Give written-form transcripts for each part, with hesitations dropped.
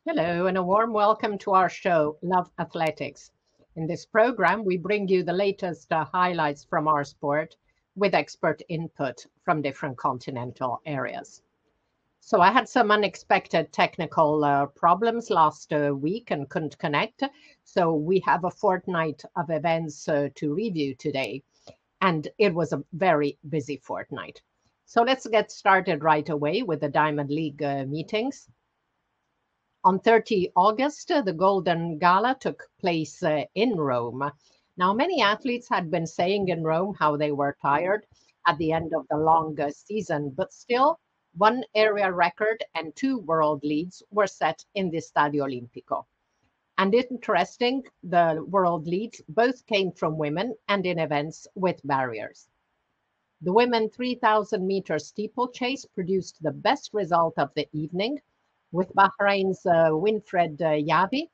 Hello, and a warm welcome to our show, Love Athletics. In this program, we bring you the latest highlights from our sport with expert input from different continental areas. So, I had some unexpected technical problems last week and couldn't connect. So, we have a fortnight of events to review today, and it was a very busy fortnight. So, let's get started right away with the Diamond League meetings. On 30 August, the Golden Gala took place in Rome. Now, many athletes had been saying in Rome how they were tired at the end of the long season, but still, one area record and two world leads were set in the Stadio Olimpico. And interesting, the world leads both came from women and in events with barriers. The women 3,000-meter steeplechase produced the best result of the evening, with Bahrain's Winfred Yavi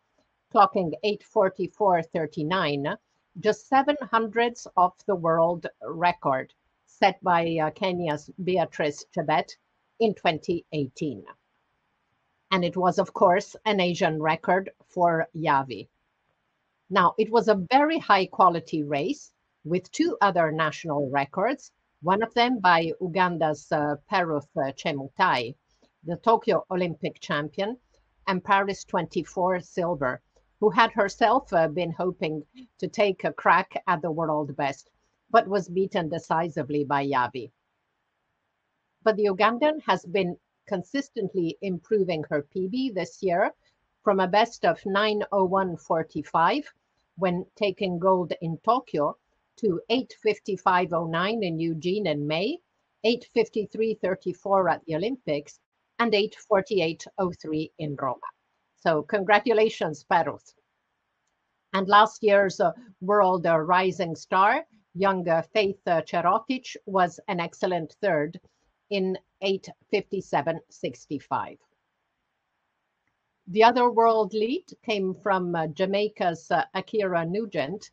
clocking 8:44.39, just 700ths of the world record set by Kenya's Beatrice Chebet in 2018. And it was, of course, an Asian record for Yavi. Now, it was a very high quality race with two other national records, one of them by Uganda's Peruth Chemutai, the Tokyo Olympic champion, and Paris 24 silver, who had herself been hoping to take a crack at the world best, but was beaten decisively by Yavi. But the Ugandan has been consistently improving her PB this year from a best of 9:01.45 when taking gold in Tokyo to 8:55.09 in Eugene in May, 8:53.34 at the Olympics, and 8:48.03 in Roma. So congratulations, Peruth. And last year's world rising star, young Faith Cherotic, was an excellent third in 8:57.65. The other world lead came from Jamaica's Akira Nugent,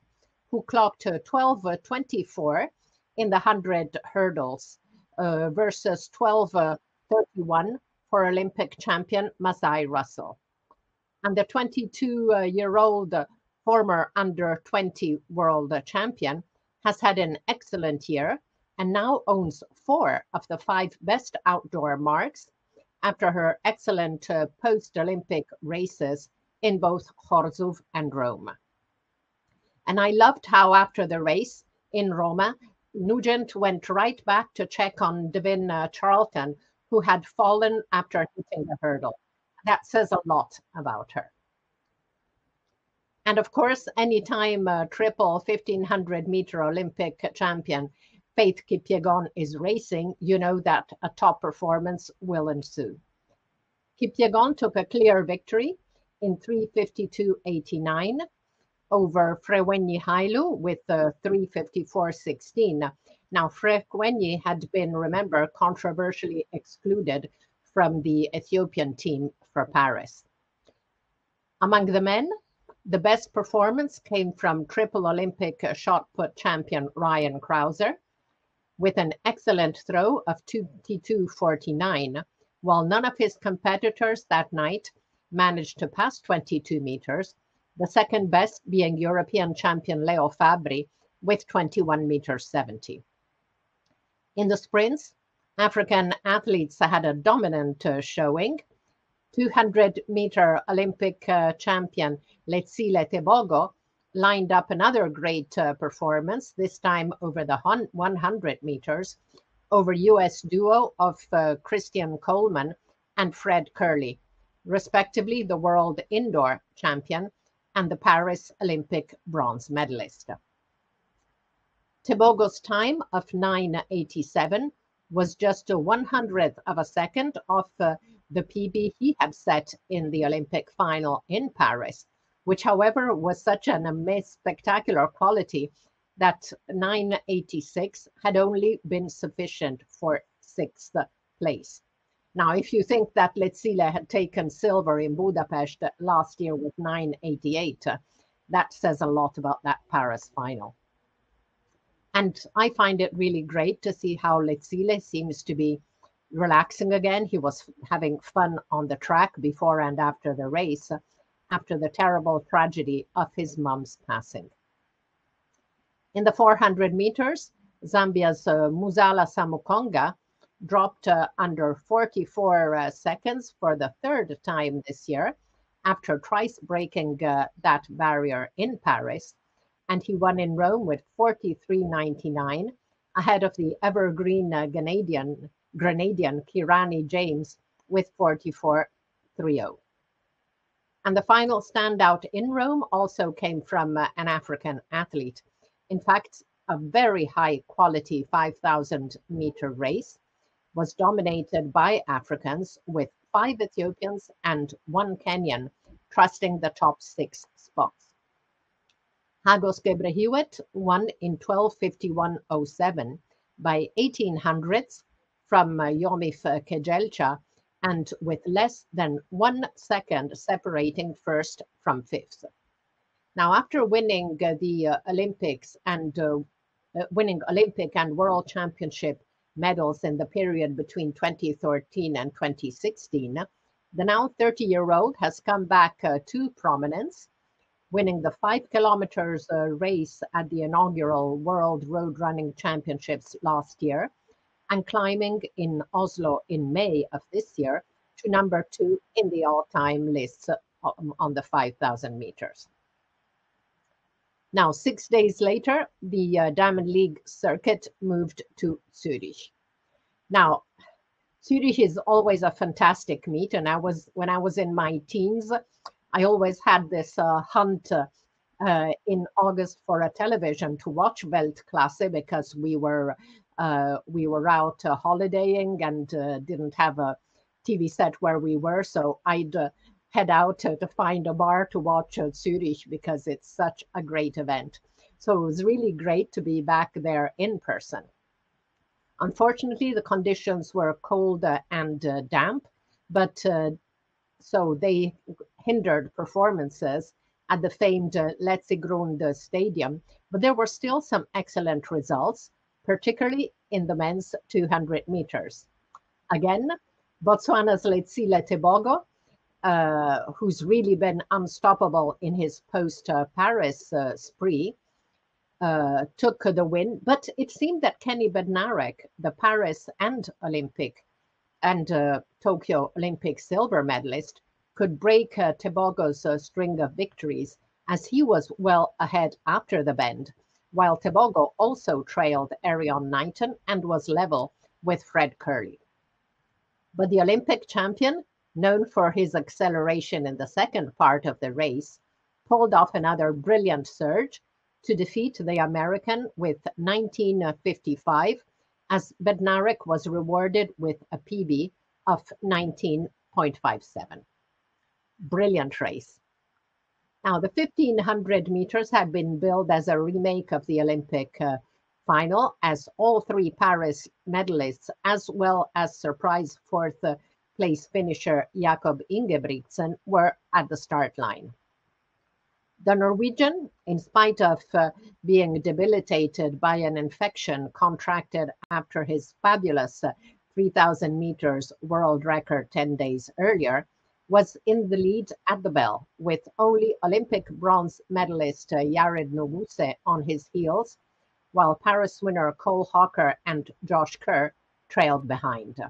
who clocked 12:24 in the 100 hurdles versus 12:31 for Olympic champion Masai Russell. And the 22-year-old former under 20 world champion has had an excellent year and now owns 4 of the 5 best outdoor marks after her excellent post-Olympic races in both Horsov and Rome. And I loved how after the race in Roma, Nugent went right back to check on Devin Charlton, who had fallen after hitting the hurdle. That says a lot about her. And of course, anytime triple 1500-meter Olympic champion Faith Kipyegon is racing, you know that a top performance will ensue. Kipyegon took a clear victory in 3:52.89 over Frewenyi Hailu with 3:54.16. Now, Frewenyi had been, remember, controversially excluded from the Ethiopian team for Paris. Among the men, the best performance came from triple Olympic shot put champion Ryan Crouser with an excellent throw of 22.49, while none of his competitors that night managed to pass 22 meters, the second best being European champion Leo Fabri with 21 meters 70. In the sprints, African athletes had a dominant showing. 200-meter Olympic champion Letsile Tebogo lined up another great performance, this time over the 100 meters, over US duo of Christian Coleman and Fred Kerley, respectively the world indoor champion and the Paris Olympic bronze medalist. Tebogo's time of 9:87 was just a 100th of a second off the PB he had set in the Olympic final in Paris, which, however, was such an amazing, spectacular quality that 9:86 had only been sufficient for 6th place. Now, if you think that Letsile had taken silver in Budapest last year with 9:88, that says a lot about that Paris final. And I find it really great to see how Letsile seems to be relaxing again. He was having fun on the track before and after the race, after the terrible tragedy of his mom's passing. In the 400 meters, Zambia's Muzala Samukonga dropped under 44 seconds for the third time this year, after twice breaking that barrier in Paris. And he won in Rome with 43.99, ahead of the evergreen Grenadian Kirani James with 44.30. And the final standout in Rome also came from an African athlete. In fact, a very high quality 5,000 meter race was dominated by Africans, with 5 Ethiopians and 1 Kenyan trusting the top 6 spots. Hagos Gebrehiwet won in 12:51.07 by 1800ths from Yomif Kejelcha, and with less than 1 second separating first from fifth. Now, after winning the Olympics and winning Olympic and World Championship medals in the period between 2013 and 2016, the now 30-year-old has come back to prominence, winning the 5 kilometers race at the inaugural World Road Running Championships last year, and climbing in Oslo in May of this year to number 2 in the all-time lists on the 5,000 meters. Now, 6 days later, the Diamond League circuit moved to Zurich. Now, Zurich is always a fantastic meet, and when I was in my teens, I always had this hunt in August for a television to watch Weltklasse, because we were out holidaying and didn't have a TV set where we were, so I'd head out to find a bar to watch Zurich, because it's such a great event. So it was really great to be back there in person. Unfortunately, the conditions were cold and damp, but so they hindered performances at the famed Letzigrund Stadium, but there were still some excellent results, particularly in the men's 200 meters. Again, Botswana's Letsile Tebogo, who's really been unstoppable in his post-Paris spree, took the win, but it seemed that Kenny Bednarek, the Paris and Olympic and Tokyo Olympic silver medalist, could break Tebogo's string of victories, as he was well ahead after the bend, while Tebogo also trailed Erriyon Knighton and was level with Fred Kerley. But the Olympic champion, known for his acceleration in the second part of the race, pulled off another brilliant surge to defeat the American with 19:55, as Bednarek was rewarded with a PB of 19.57. Brilliant race. Now, the 1,500 meters had been billed as a remake of the Olympic final, as all 3 Paris medalists, as well as surprise 4th place finisher Jakob Ingebrigtsen, were at the start line. The Norwegian, in spite of being debilitated by an infection contracted after his fabulous 3,000 meters world record 10 days earlier, was in the lead at the bell, with only Olympic bronze medalist Yared Nuguse on his heels, while Paris winner Cole Hawker and Josh Kerr trailed behind.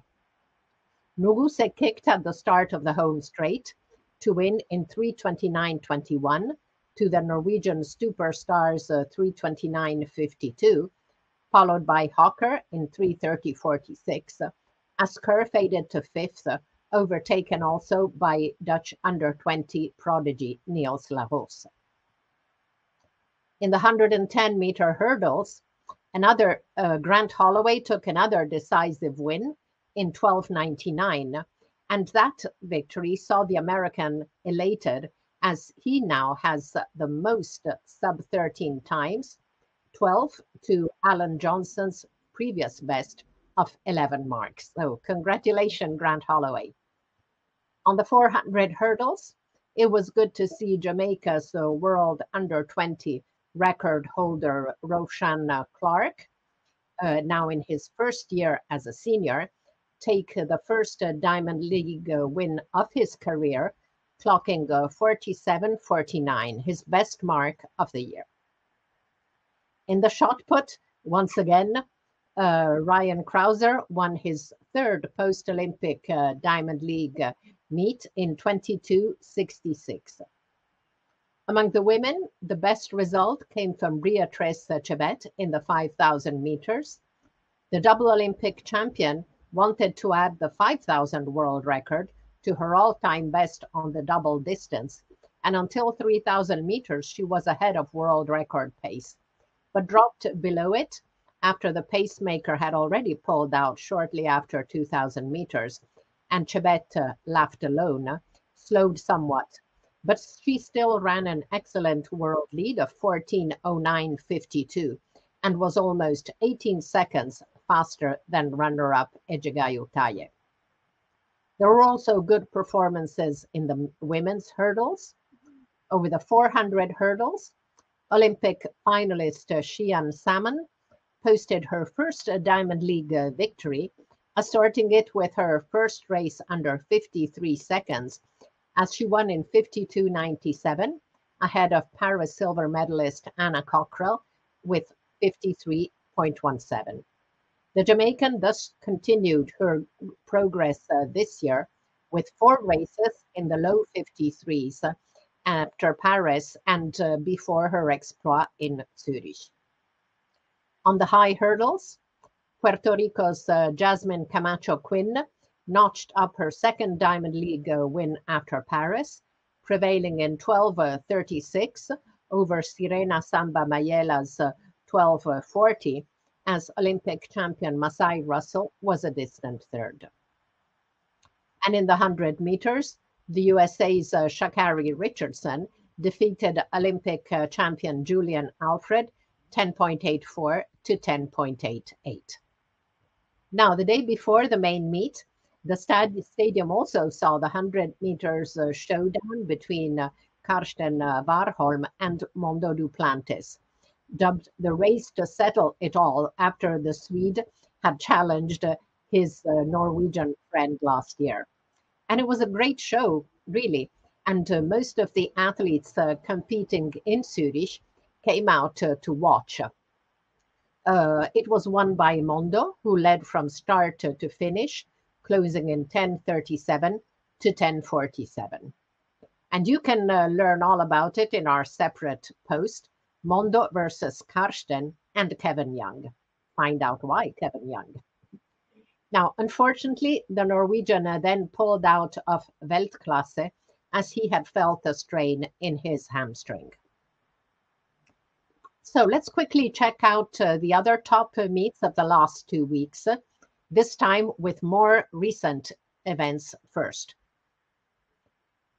Nuguse kicked at the start of the home straight to win in 3:29.21 to the Norwegian superstars 3:29.52, followed by Hawker in 3:30.46, as Kerr faded to 5th, overtaken also by Dutch under-20 prodigy Niels Lahos. In the 110-meter hurdles, Grant Holloway took another decisive win in 12:99, and that victory saw the American elated, as he now has the most sub-13 times, 12 to Alan Johnson's previous best of 11 marks. So congratulations, Grant Holloway. On the 400 hurdles, it was good to see Jamaica's world under-20 record holder Roshan Clark, now in his first year as a senior, take the first Diamond League win of his career, clocking 47.49, his best mark of the year. In the shot put, once again, Ryan Crouser won his third post-Olympic Diamond League meet in 22.66. Among the women, the best result came from Beatrice Chebet in the 5,000 meters. The double Olympic champion wanted to add the 5,000 world record to her all-time best on the double distance, and until 3,000 meters, she was ahead of world record pace, but dropped below it after the pacemaker had already pulled out shortly after 2,000 meters, and Chebet, left alone, slowed somewhat. But she still ran an excellent world lead of 14:09.52 and was almost 18 seconds faster than runner-up Ejegayo Taye. There were also good performances in the women's hurdles. Over the 400 hurdles, Olympic finalist Xian Salmon posted her first Diamond League victory, assorting it with her first race under 53 seconds, as she won in 52.97, ahead of Paris silver medalist Anna Cockrell with 53.17. The Jamaican thus continued her progress this year with 4 races in the low 53s after Paris and before her exploit in Zurich. On the high hurdles, Puerto Rico's Jasmine Camacho Quinn notched up her second Diamond League win after Paris, prevailing in 12:36 over Sirena Samba Mayela's 12:40, as Olympic champion Masai Russell was a distant third. And in the 100 meters, the USA's Sha'Carri Richardson defeated Olympic champion Julian Alfred 10.84 to 10.88. Now, the day before the main meet, the stadium also saw the 100 meters showdown between Karsten Warholm and Mondo Duplantis, dubbed the race to settle it all after the Swede had challenged his Norwegian friend last year. And it was a great show, really. And most of the athletes competing in Zurich came out to watch. It was won by Mondo, who led from start to finish, closing in 10:37 to 10:47. And you can learn all about it in our separate post, Mondo versus Karsten and Kevin Young. Find out why Kevin Young. Now, unfortunately, the Norwegian then pulled out of Weltklasse as he had felt a strain in his hamstring. So let's quickly check out the other top meets of the last 2 weeks, this time with more recent events first.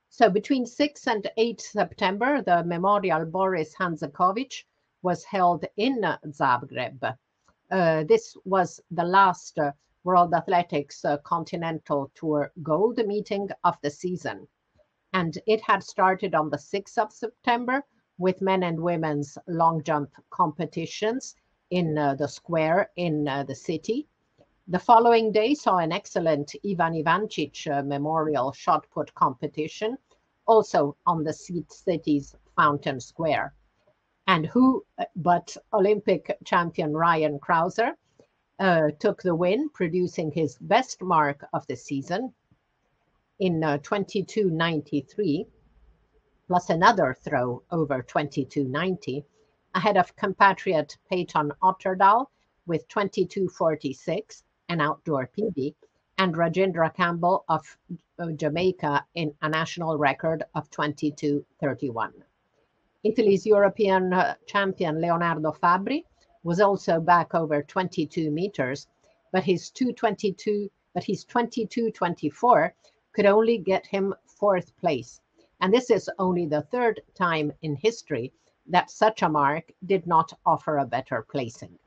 So between 6 and 8 September, the Memorial Boris Hanzekovic was held in Zagreb. This was the last World Athletics Continental Tour Gold meeting of the season. And it had started on the 6th of September with men and women's long jump competitions in the square in the city. The following day saw an excellent Ivan Ivancic Memorial shot put competition, also on the city's Fountain Square. And who but Olympic champion Ryan Crouser took the win, producing his best mark of the season in 22.93, plus another throw over 22.90, ahead of compatriot Peyton Otterdal with 22.46, an outdoor PB, and Rajendra Campbell of Jamaica in a national record of 22.31. Italy's European champion Leonardo Fabri was also back over 22 meters, but his 22.24 could only get him 4th place. And this is only the 3rd time in history that such a mark did not offer a better placing.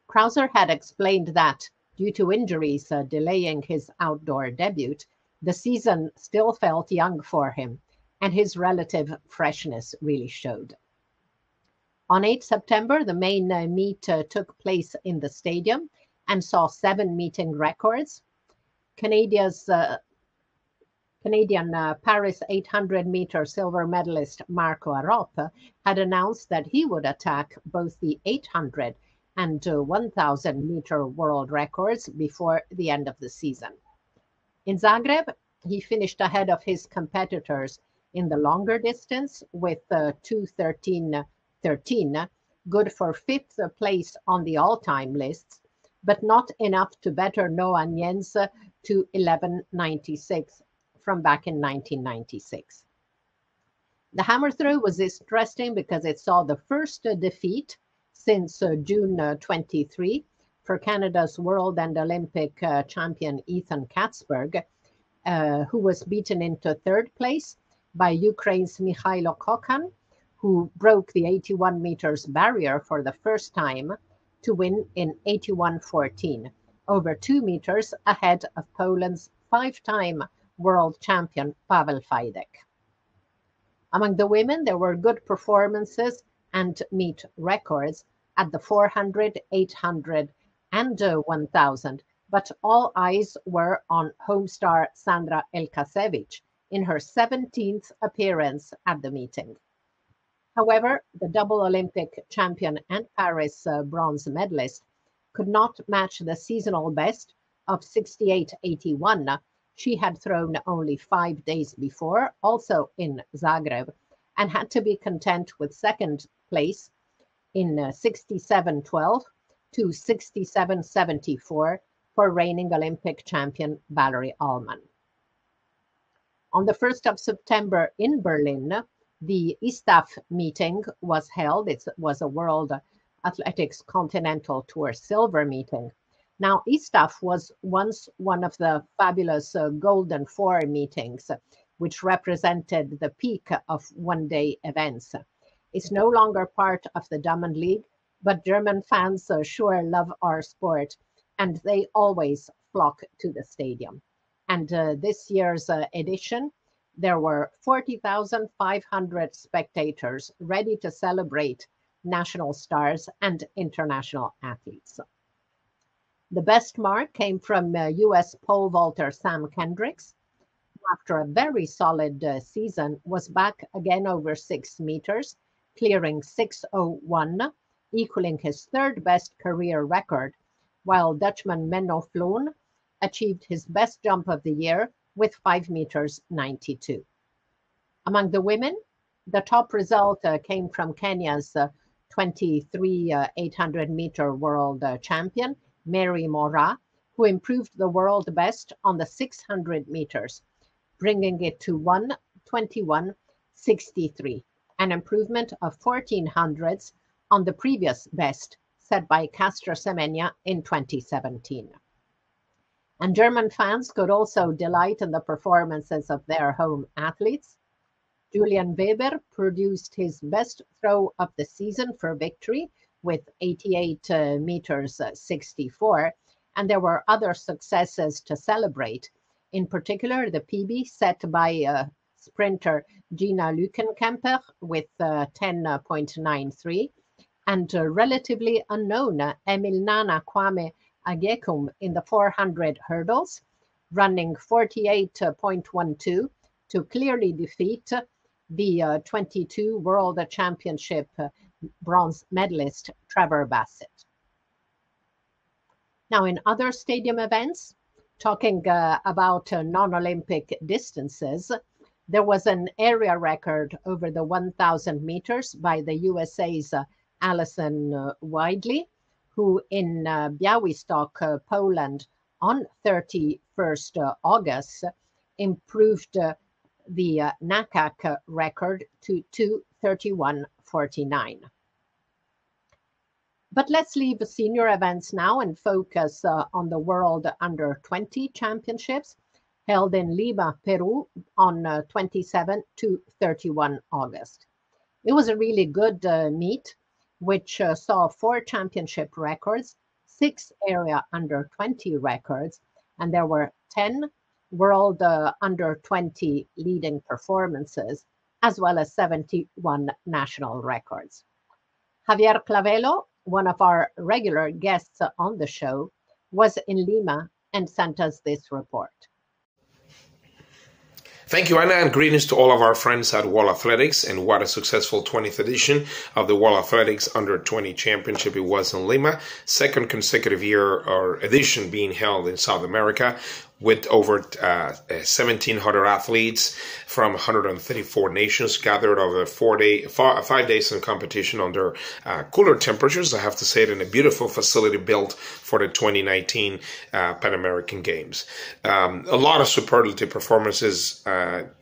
Crouser had explained that due to injuries delaying his outdoor debut, the season still felt young for him, and his relative freshness really showed. On 8 September, the main meet took place in the stadium, and saw 7 meeting records. Canadian Paris 800-meter silver medalist Marco Arop had announced that he would attack both the 800 and 1,000-meter world records before the end of the season. In Zagreb, he finished ahead of his competitors in the longer distance with 2:13.13, good for 5th place on the all-time lists, but not enough to better Noah Niens to 11:96 from back in 1996. The hammer throw was interesting because it saw the first defeat since June 23 for Canada's world and Olympic champion Ethan Katzberg, who was beaten into 3rd place by Ukraine's Mikhailo Kokhan, who broke the 81 meters barrier for the first time to win in 81:14, over 2 meters ahead of Poland's 5-time world champion Paweł Fajdek. Among the women, there were good performances and meet records at the 400, 800, and 1,000, but all eyes were on home star Sandra Elkasevich in her 17th appearance at the meeting. However, the double Olympic champion and Paris bronze medalist could not match the seasonal best of 68.81 she had thrown only 5 days before, also in Zagreb, and had to be content with 2nd place in 67.12 to 67.74 for reigning Olympic champion Valerie Allman. On the 1st of September in Berlin, the ISTAF meeting was held. It was a World Athletics Continental Tour silver meeting. Now, ISTAF was once one of the fabulous Golden Four meetings, which represented the peak of one-day events. It's no longer part of the Diamond League, but German fans sure love our sport, and they always flock to the stadium. And this year's edition, there were 40,500 spectators ready to celebrate national stars and international athletes. The best mark came from US pole vaulter Sam Kendricks, who after a very solid season was back again over 6 meters, clearing 6:01, equaling his 3rd best career record, while Dutchman Menno Vloon achieved his best jump of the year with 5 meters 92. Among the women, the top result came from Kenya's 23 800-meter world champion, Mary Moraa, who improved the world best on the 600 meters, bringing it to 1:21.63, an improvement of 14 hundredths on the previous best set by Caster Semenya in 2017. And German fans could also delight in the performances of their home athletes. Julian Weber produced his best throw of the season for victory with 88 meters 64, and there were other successes to celebrate, in particular the PB set by sprinter Gina Lückenkemper with 10.93, and relatively unknown Emil-Nana Kwame Agekum in the 400 hurdles, running 48.12 to clearly defeat the 22 World Championship bronze medalist Trevor Bassett. Now, in other stadium events, talking about non-Olympic distances, there was an area record over the 1,000 meters by the USA's Alison Widley, who in Białystok, Poland, on 31st August, improved the NACAC record to 2:31.49. But let's leave the senior events now and focus on the World Under-20 Championships held in Lima, Peru on 27 to 31 August. It was a really good meet, which saw 4 championship records, 6 area under-20 records, and there were 10 World Under-20 leading performances, as well as 71 national records. Javier Clavelo, one of our regular guests on the show, was in Lima and sent us this report. Thank you, Anna, and greetings to all of our friends at World Athletics. And what a successful 20th edition of the World Athletics Under 20 Championship it was in Lima. Second consecutive year or edition being held in South America, with over 1,700 athletes from 134 nations gathered over 5 days in competition under cooler temperatures. I have to say it, in a beautiful facility built for the 2019 Pan American Games. A lot of superlative performances.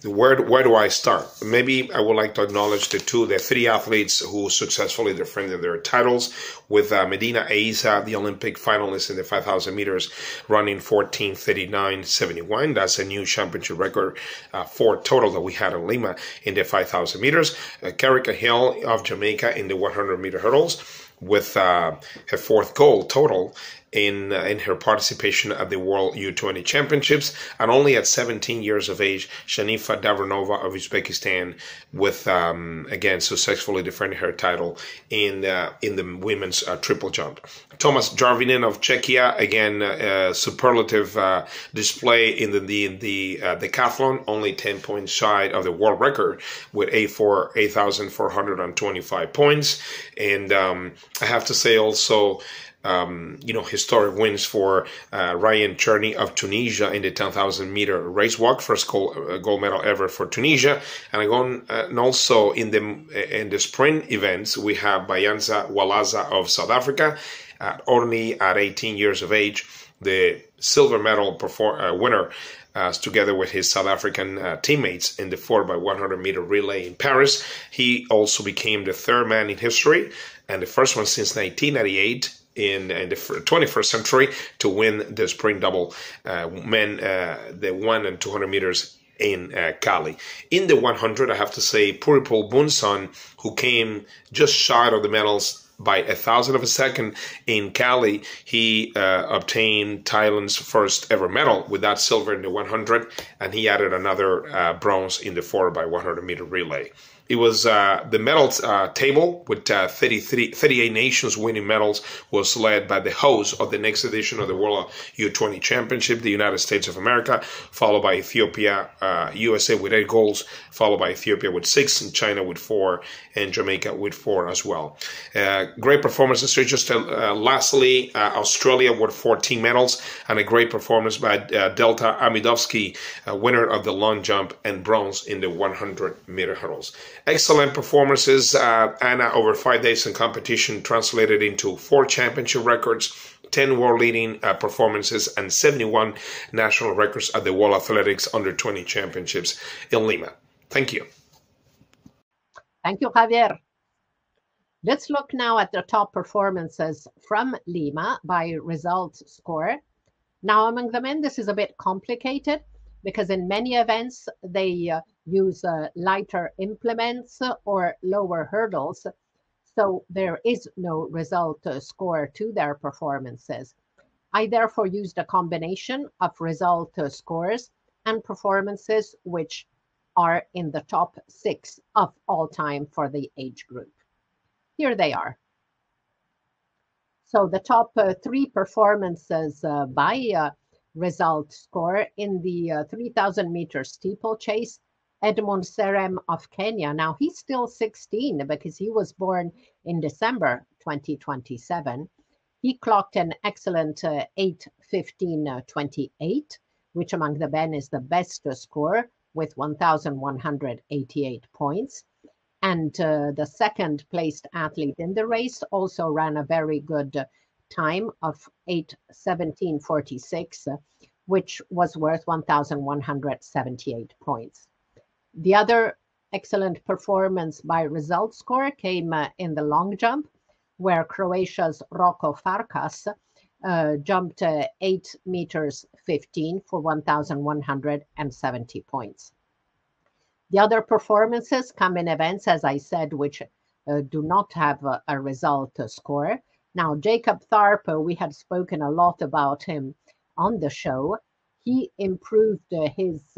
Where do I start? Maybe I would like to acknowledge the three athletes who successfully defended their titles, with Medina Eiza, the Olympic finalist in the 5,000 meters, running 14:39.71. That's a new championship record for total that we had in Lima in the 5,000 meters. Karika Hill of Jamaica in the 100-meter hurdles, with her fourth gold total in her participation at the World U20 Championships, and only at 17 years of age, Shanifa Davronova of Uzbekistan, with again successfully defending her title in the women's triple jump. Thomas Jarvinen of Czechia, again superlative display in the decathlon, only 10 points shy of the world record with 8,425 points. And I have to say also, historic wins for Ryan Cherny of Tunisia in the 10,000 meter race walk, first gold medal ever for Tunisia. And also in the sprint events, we have Bayanza Walaza of South Africa, only at 18 years of age, the silver medal winner, together with his South African teammates in the 4x100 meter relay in Paris. He also became the third man in history and the first one since 1998 in the 21st century to win the sprint double men, the 100 and 200 meters in Cali. In the 100, I have to say, Puripul Bunsan, who came just shy of the medals by 1,000 of a second in Cali, he obtained Thailand's first ever medal with that silver in the 100, and he added another bronze in the 4x100 meter relay. It was the medals table with 38 nations winning medals was led by the host of the next edition of the World U20 Championship, the United States of America, followed by Ethiopia, USA with 8 golds, followed by Ethiopia with 6, and China with 4, and Jamaica with 4 as well. Great performances. Just lastly, Australia with 14 medals, and a great performance by Delta Amidovsky, winner of the long jump, and bronze in the 100-meter hurdles. Excellent performances, Anna, over 5 days in competition, translated into 4 championship records, 10 world-leading performances, and 71 national records at the World Athletics Under 20 Championships in Lima. Thank you. Thank you, Javier. Let's look now at the top performances from Lima by result score. Now, among the men, this is a bit complicated because in many events, they use lighter implements or lower hurdles. So there is no result score to their performances. I therefore used a combination of result scores and performances which are in the top 6 of all time for the age group. Here they are. So the top 3 performances by result score in the 3,000 meter steeplechase. Edmund Serem of Kenya. Now he's still 16 because he was born in December 2027. He clocked an excellent 8:15.28, which among the men is the best score with 1,188 points. And the second placed athlete in the race also ran a very good time of 8:17.46, which was worth 1,178 points. The other excellent performance by result score came in the long jump, where Croatia's Roko Farkas jumped 8 meters 15 for 1,170 points. The other performances come in events, as I said, which do not have a result score. Now, Jacob Tharp, we had spoken a lot about him on the show. He improved his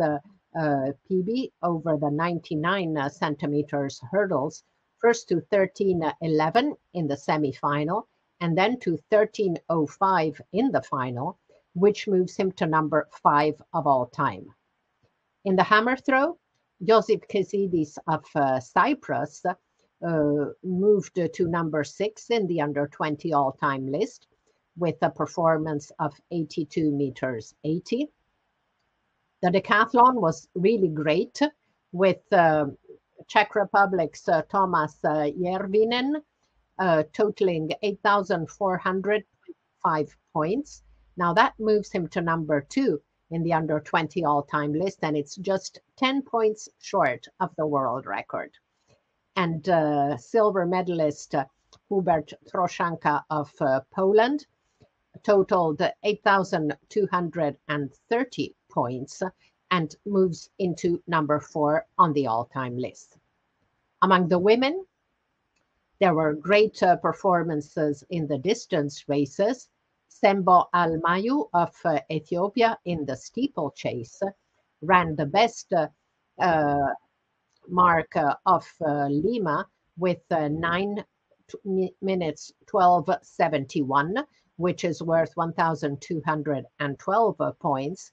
PB over the 99 centimeters hurdles, first to 13:11 in the semifinal, and then to 13:05 in the final, which moves him to number 5 of all time. In the hammer throw, Josip Kesidis of Cyprus moved to number 6 in the under 20 all-time list with a performance of 82 meters 80. The decathlon was really great with Czech Republic's Thomas Järvinen totaling 8,405 points. Now that moves him to number 2 in the under 20 all-time list, and it's just 10 points short of the world record. And silver medalist Hubert Troszanka of Poland totaled 8,230 points and moves into number 4 on the all-time list. Among the women, there were great performances in the distance races. Sembo Almayu of Ethiopia in the steeplechase ran the best mark of Lima with 9 minutes 12:71, which is worth 1,212 points.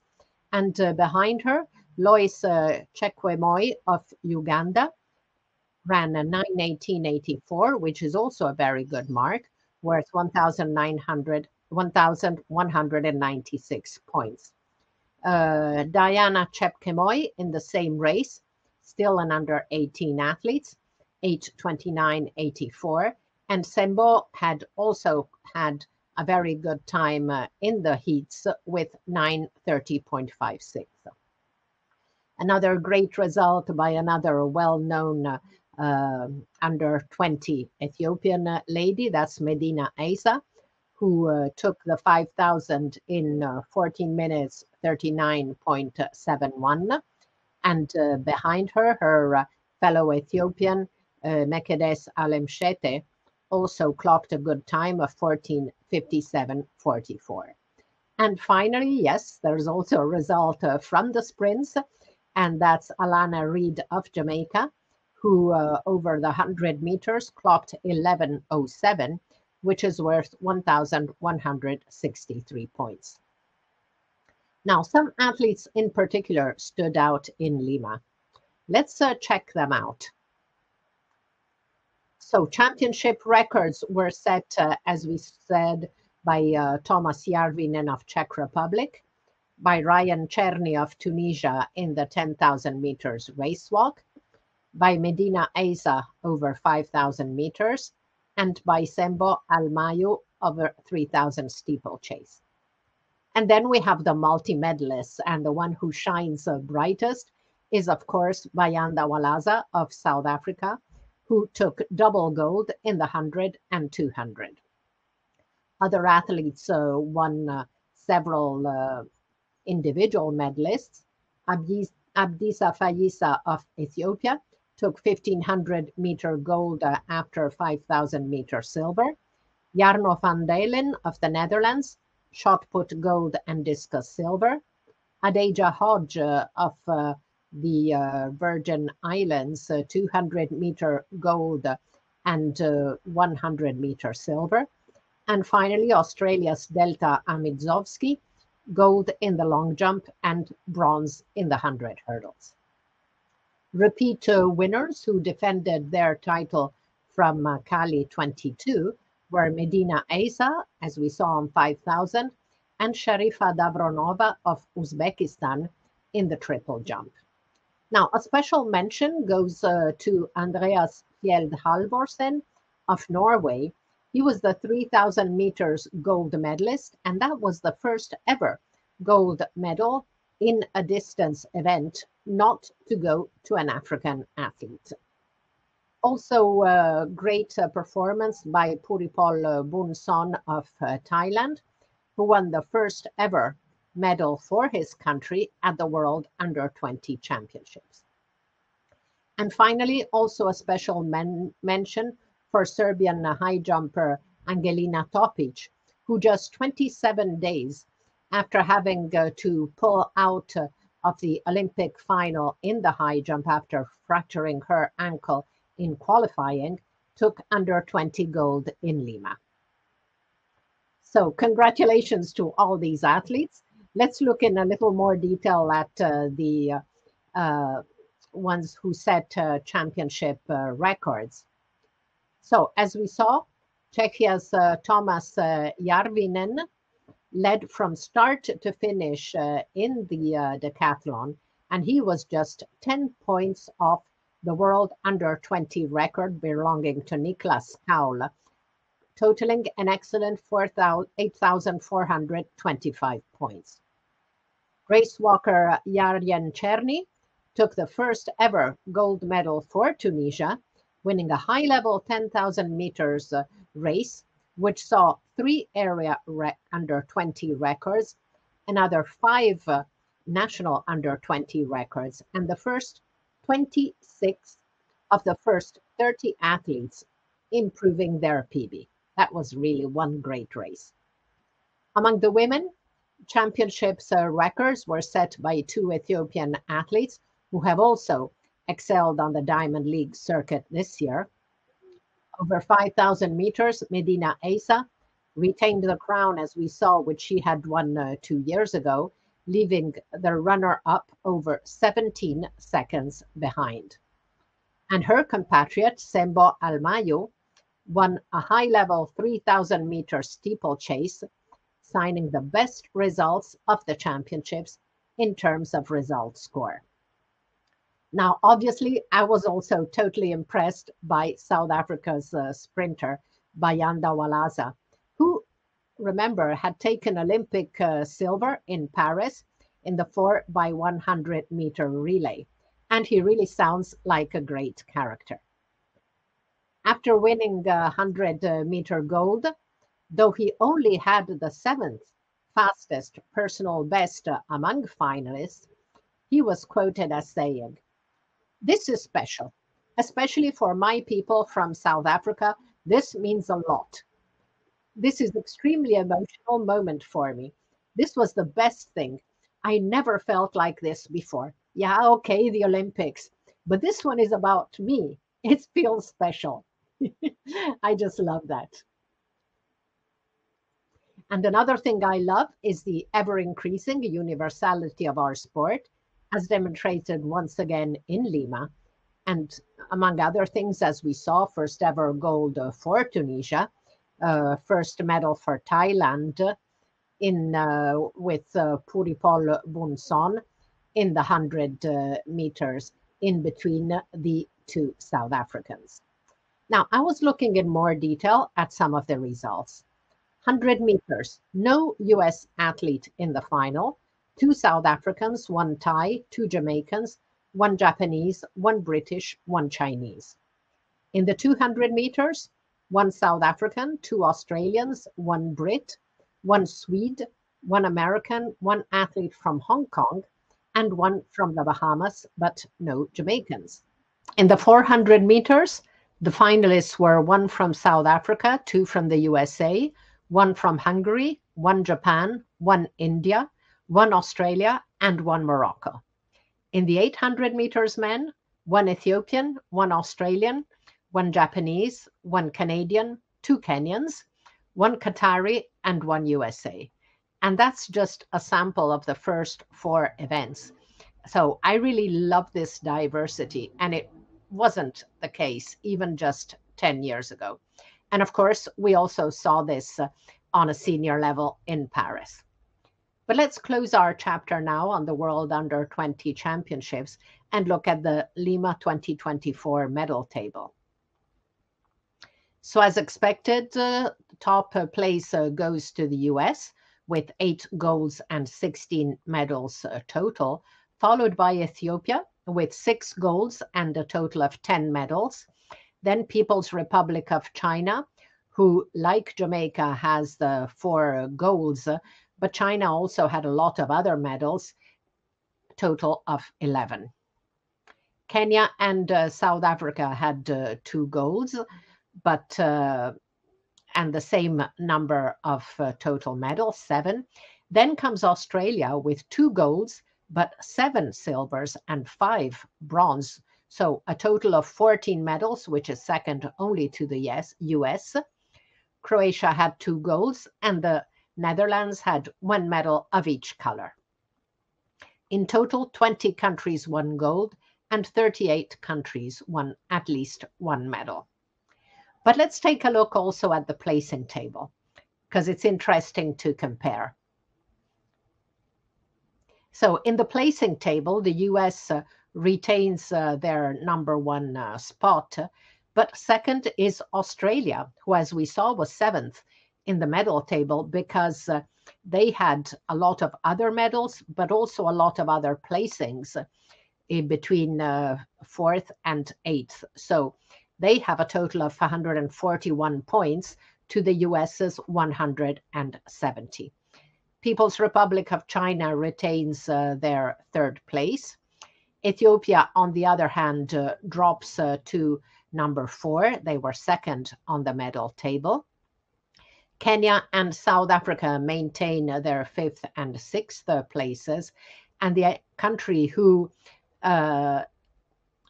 And behind her, Lois Chepkemoi of Uganda ran a 9:18:84, which is also a very good mark, worth 1,196 points. Diana Chepkemoi in the same race, still an under 18 athlete, 8:29:84. And Sembo had also had a very good time in the heats with 9:30:56. Another great result by another well-known under 20 Ethiopian lady, that's Medina Asa, who took the 5,000 in 14 minutes 39:71. And behind her, her fellow Ethiopian, Mekedes Alemshete, also clocked a good time of 14:57:44. And finally, yes, there's also a result from the sprints, and that's Alana Reid of Jamaica, who over the 100 meters clocked 11:07, which is worth 1,163 points. Now, some athletes in particular stood out in Lima. Let's check them out. So championship records were set, as we said, by Thomas Järvinen of Czech Republic, by Ryan Cherny of Tunisia in the 10,000 meters race walk, by Medina Asa over 5,000 meters, and by Sembo Almayu over 3,000 steeplechase. And then we have the multi-medalists, and the one who shines brightest is, of course, Bayanda Walaza of South Africa, who took double gold in the 100 and 200. Other athletes won several individual medalists. Abdisa Fayisa of Ethiopia took 1,500 meter gold after 5,000 meter silver. Jarno van Dalen of the Netherlands shot put gold and discus silver. Adeja Hodge of the Virgin Islands, 200 meter gold and 100 meter silver. And finally, Australia's Delta Amidzovski, gold in the long jump and bronze in the 100 hurdles. Repeat winners who defended their title from Cali 22 were Medina Asa, as we saw on 5,000, and Sharifa Davronova of Uzbekistan in the triple jump. Now, a special mention goes to Andreas Fjeld Halvorsen of Norway. He was the 3,000 meters gold medalist, and that was the first ever gold medal in a distance event not to go to an African athlete. Also, great performance by Puripol Bunson of Thailand, who won the first ever medal for his country at the World Under 20 Championships. And finally, also a special mention for Serbian high jumper Angelina Topic, who just 27 days after having to pull out of the Olympic final in the high jump after fracturing her ankle in qualifying, took under 20 gold in Lima. So congratulations to all these athletes. Let's look in a little more detail at the ones who set championship records. So as we saw, Czechia's Thomas Järvinen led from start to finish in the decathlon, and he was just 10 points off the world under 20 record belonging to Niklas Kaul, totaling an excellent 8,425 points. Race walker Yarjen Cherny took the first ever gold medal for Tunisia, winning a high-level 10,000 meters race, which saw 3 area under 20 records, another 5 national under 20 records, and the first 26 of the first 30 athletes improving their PB. That was really one great race. Among the women, championships records were set by 2 Ethiopian athletes who have also excelled on the Diamond League circuit this year. Over 5,000 meters, Medina Asa retained the crown, as we saw, which she had won 2 years ago, leaving the runner-up over 17 seconds behind. And her compatriot, Sembo Almayo, won a high-level 3,000 meter steeplechase, signing the best results of the championships in terms of result score. Now, obviously, I was also totally impressed by South Africa's sprinter, Bayanda Walaza, who, remember, had taken Olympic silver in Paris in the 4x100 meter relay. And he really sounds like a great character. After winning 100 meter gold, though he only had the 7th fastest personal best among finalists, he was quoted as saying, "This is special, especially for my people from South Africa. This means a lot. This is extremely emotional moment for me. This was the best thing. I never felt like this before. Yeah, okay, the Olympics, but this one is about me. It feels special." I just love that. And another thing I love is the ever-increasing universality of our sport, as demonstrated once again in Lima. And among other things, as we saw, first ever gold for Tunisia, first medal for Thailand with Puripol Bunson in the 100 meters in between the 2 South Africans. Now, I was looking in more detail at some of the results. 100 meters, no US athlete in the final, 2 South Africans, 1 Thai, 2 Jamaicans, 1 Japanese, 1 British, 1 Chinese. In the 200 meters, 1 South African, 2 Australians, 1 Brit, 1 Swede, 1 American, 1 athlete from Hong Kong, and 1 from the Bahamas, but no Jamaicans. In the 400 meters, the finalists were 1 from South Africa, 2 from the USA, 1 from Hungary, 1 Japan, 1 India, 1 Australia, and 1 Morocco. In the 800 meters men, 1 Ethiopian, 1 Australian, 1 Japanese, 1 Canadian, 2 Kenyans, 1 Qatari, and 1 USA. And that's just a sample of the first 4 events. So I really love this diversity, and it wasn't the case even just 10 years ago. And of course, we also saw this on a senior level in Paris. But let's close our chapter now on the World Under 20 Championships and look at the Lima 2024 medal table. So as expected, top place goes to the US with 8 golds and 16 medals total, followed by Ethiopia with 6 golds and a total of 10 medals. Then People's Republic of China, who, like Jamaica, has the 4 golds, but China also had a lot of other medals, total of 11. Kenya and South Africa had 2 golds, but and the same number of total medals, 7. Then comes Australia with 2 golds, but 7 silvers and 5 bronze. So a total of 14 medals, which is second only to the US. Croatia had 2 golds, and the Netherlands had 1 medal of each color. In total, 20 countries won gold, and 38 countries won at least 1 medal. But let's take a look also at the placing table, because it's interesting to compare. So in the placing table, the US retains their number 1 spot, but second is Australia, who, as we saw, was 7th in the medal table because they had a lot of other medals, but also a lot of other placings in between 4th and 8th. So they have a total of 141 points to the US's 170. People's Republic of China retains their 3rd place. Ethiopia, on the other hand, drops to number 4. They were 2nd on the medal table. Kenya and South Africa maintain their 5th and 6th places. And the country who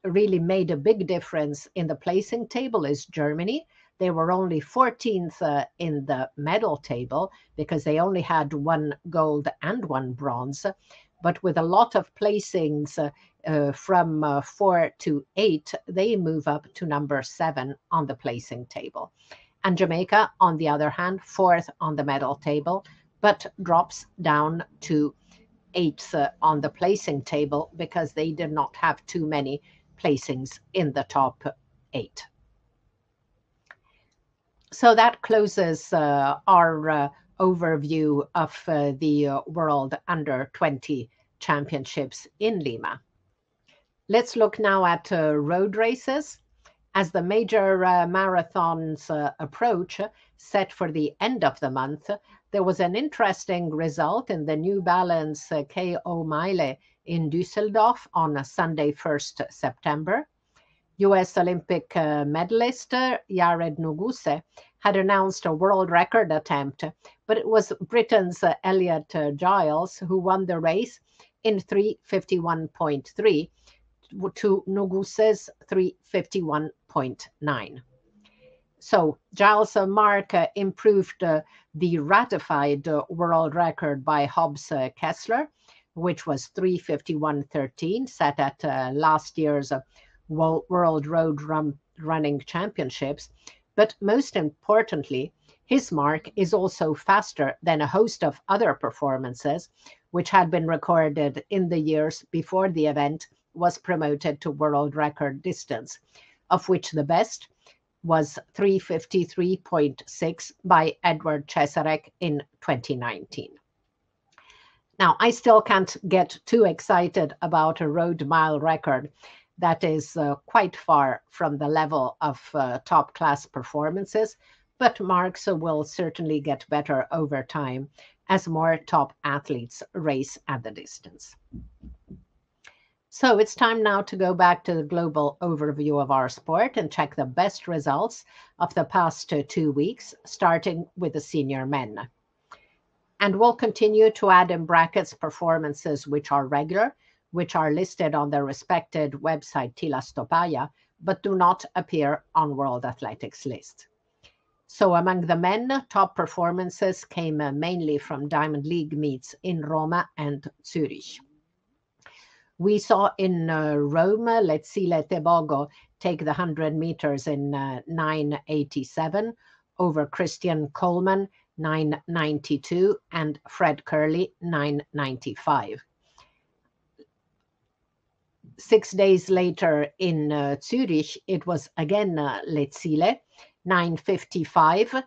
really made a big difference in the placing table is Germany. They were only 14th in the medal table because they only had 1 gold and 1 bronze. But with a lot of placings from 4 to 8, they move up to number 7 on the placing table. And Jamaica, on the other hand, 4th on the medal table, but drops down to 8th on the placing table because they did not have too many placings in the top 8. So that closes our overview of the World Under-20 Championships in Lima. Let's look now at road races. As the major marathons approach, set for the end of the month, there was an interesting result in the New Balance KO Mile in Düsseldorf on Sunday, 1st September. US Olympic medalist Yared Nuguse had announced a world record attempt, but it was Britain's Elliot Giles who won the race in 3:51.3 to Nuguse's 3:51.9. So Giles' mark improved the ratified world record by Hobbs Kessler, which was 3:51.13, set at last year's World Road Running Championships. But most importantly, his mark is also faster than a host of other performances, which had been recorded in the years before the event was promoted to world record distance, of which the best was 3:53.6 by Edward Cesarek in 2019. Now, I still can't get too excited about a road mile record that is quite far from the level of top class performances, but marks will certainly get better over time as more top athletes race at the distance. So it's time now to go back to the global overview of our sport and check the best results of the past 2 weeks, starting with the senior men. And we'll continue to add in brackets performances which are regular, which are listed on the respected website Tila Stopaya, but do not appear on World Athletics list. So among the men, top performances came mainly from Diamond League meets in Roma and Zurich. We saw in Rome, Letsile Tebogo take the 100 meters in 9:87 over Christian Coleman, 9:92, and Fred Curley, 9:95. 6 days later in Zurich, it was again Letsile, 9:55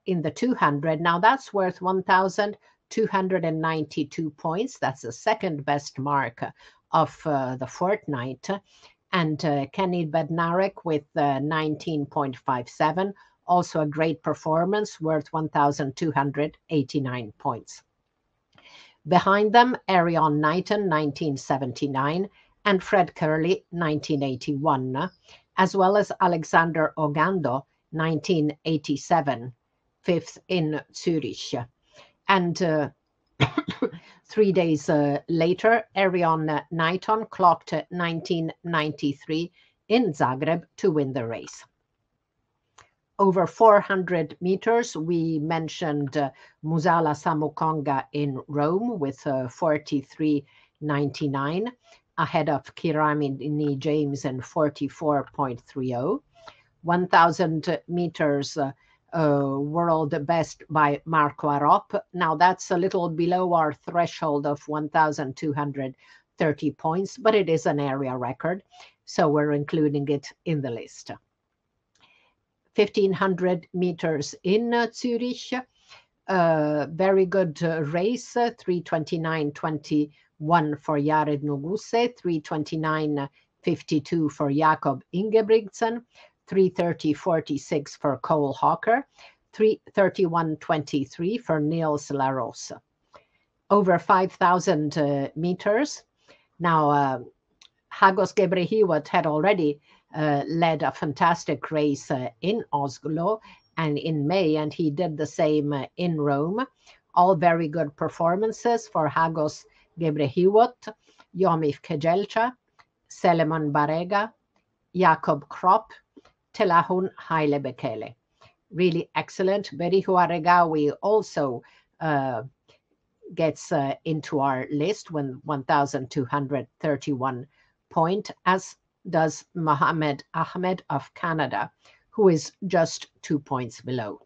in the 200. Now that's worth 1,292 points. That's the second best mark of the fortnight. And Kenny Bednarek with 19.57, also a great performance, worth 1,289 points. Behind them, Arion Knighton, 1979, and Fred Curley, 1981, as well as Alexander Ogando, 1987, 5th in Zurich. And 3 days later, Arion Knighton clocked 1993 in Zagreb to win the race. Over 400 meters, we mentioned Musala Samukonga in Rome with 43.99, ahead of Kiramini James in 44.30. 1,000 meters world best by Marco Arop. Now that's a little below our threshold of 1,230 points, but it is an area record, so we're including it in the list. 1,500 meters in Zurich, very good race, 3:29.21 for Jared Nuguse, 3:29.52 for Jakob Ingebrigtsen, 3:30.46 for Cole Hawker, 3:31.23 for Niels Larosse. Over 5,000 meters. Now, Hagos Gebrehiwot had already led a fantastic race in Oslo and in May, and he did the same in Rome. All very good performances for Hagos Gebrehiwot, Yomif Kejelcha, Seleman Barega, Jakob Kropp, Telahun Haile Bekele. Really excellent. Berihu Aregawi also gets into our list with 1,231 point, as does Mohamed Ahmed of Canada, who is just 2 points below.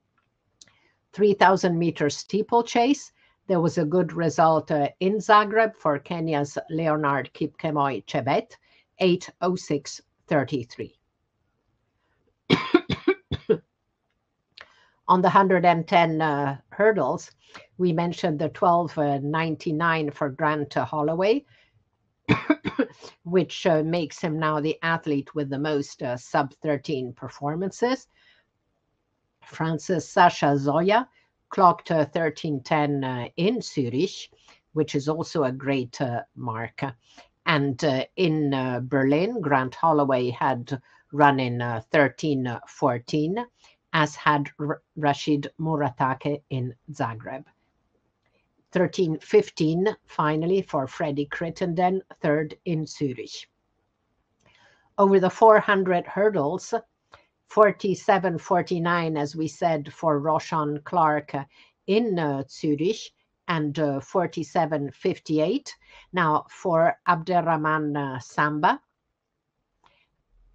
3,000 meter steeplechase. There was a good result in Zagreb for Kenya's Leonard Kipkemoi Chebet, 8:06.33. On the 110 hurdles, we mentioned the 12:99 for Grant Holloway, which makes him now the athlete with the most sub-13 performances. Francis Sasha Zoya clocked 13:10 in Zurich, which is also a great mark. And in Berlin, Grant Holloway had run in 13:14, as had Rashid Muratake in Zagreb. 13:15 finally for Freddie Crittenden, third in Zurich. Over the 400 hurdles, 47:49, as we said, for Roshan Clark in Zurich, and 47:58 now for Abderrahman Samba.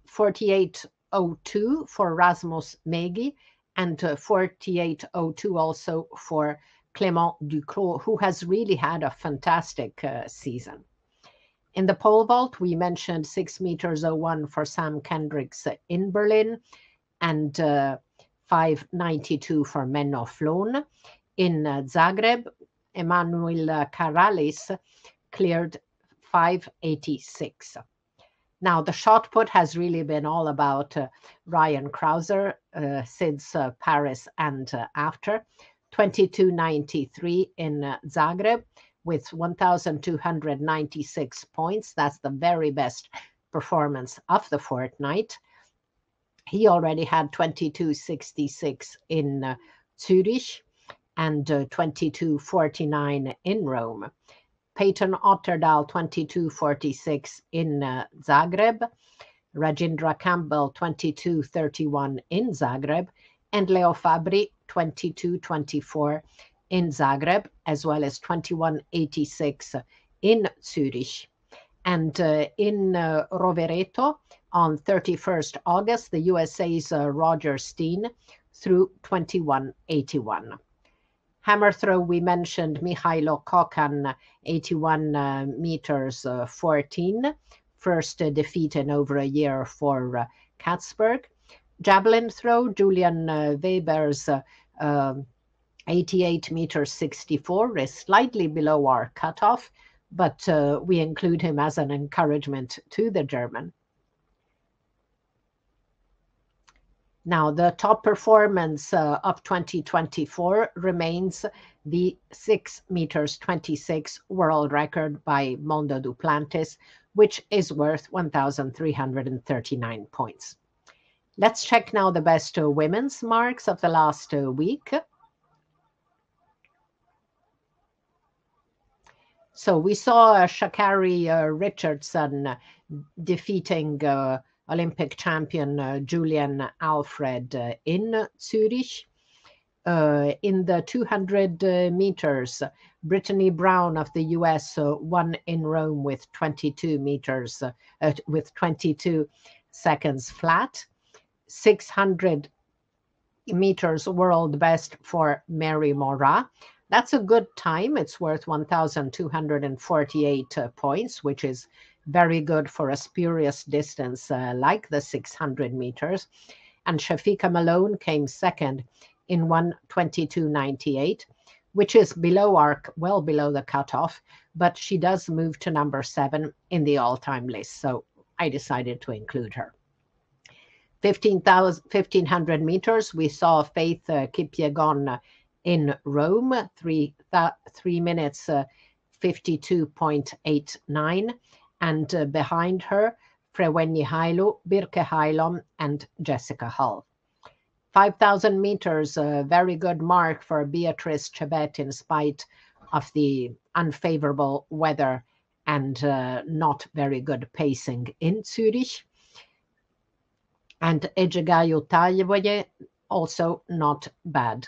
48:02 for Rasmus Megi, and 48:02 also for Clément Ducrot, who has really had a fantastic season. In the pole vault, we mentioned 6:01 for Sam Kendricks in Berlin, and 5:92 for Menno Floon. In Zagreb, Emanuel Karalis cleared 5:86. Now, the shot put has really been all about Ryan Krauser since Paris and after. 22:93 in Zagreb with 1,296 points. That's the very best performance of the fortnight. He already had 22:66 in Zurich and 22:49 in Rome. Peyton Otterdal, 22:46 in Zagreb. Rajindra Campbell, 22:31 in Zagreb. And Leo Fabri, 22:24 in Zagreb, as well as 21:86 in Zurich. And in Rovereto, on 31st August, the USA's Roger Steen threw 21:81. Hammer throw, we mentioned Mihailo Kokan, 81 meters 14, first defeat in over a year for Katzberg. Javelin throw, Julian Weber's 88 meters 64 is slightly below our cutoff, but we include him as an encouragement to the German. Now, the top performance of 2024 remains the 6 meters 26 world record by Mondo Duplantis, which is worth 1,339 points. Let's check now the best women's marks of the last week. So we saw Sha'Carri Richardson defeating a Olympic champion Julian Alfred in Zurich. In the 200 meters, Brittany Brown of the US won in Rome with 22 meters, with 22 seconds flat. 600 meters world best for Mary Moraa. That's a good time. It's worth 1,248 points, which is very good for a spurious distance like the 600 meters. And Shafika Malone came second in 1:22.98, which is well below the cutoff, but she does move to number 7 in the all-time list. So I decided to include her. 1,500 meters, we saw Faith Kipyegon in Rome, 3 minutes 52.89, and behind her, Frewenyi Hailu, Birke Heilom, and Jessica Hull. 5,000 meters, a very good mark for Beatrice Chebet in spite of the unfavorable weather and not very good pacing in Zurich. And Ejegayo Taiwoye, also not bad.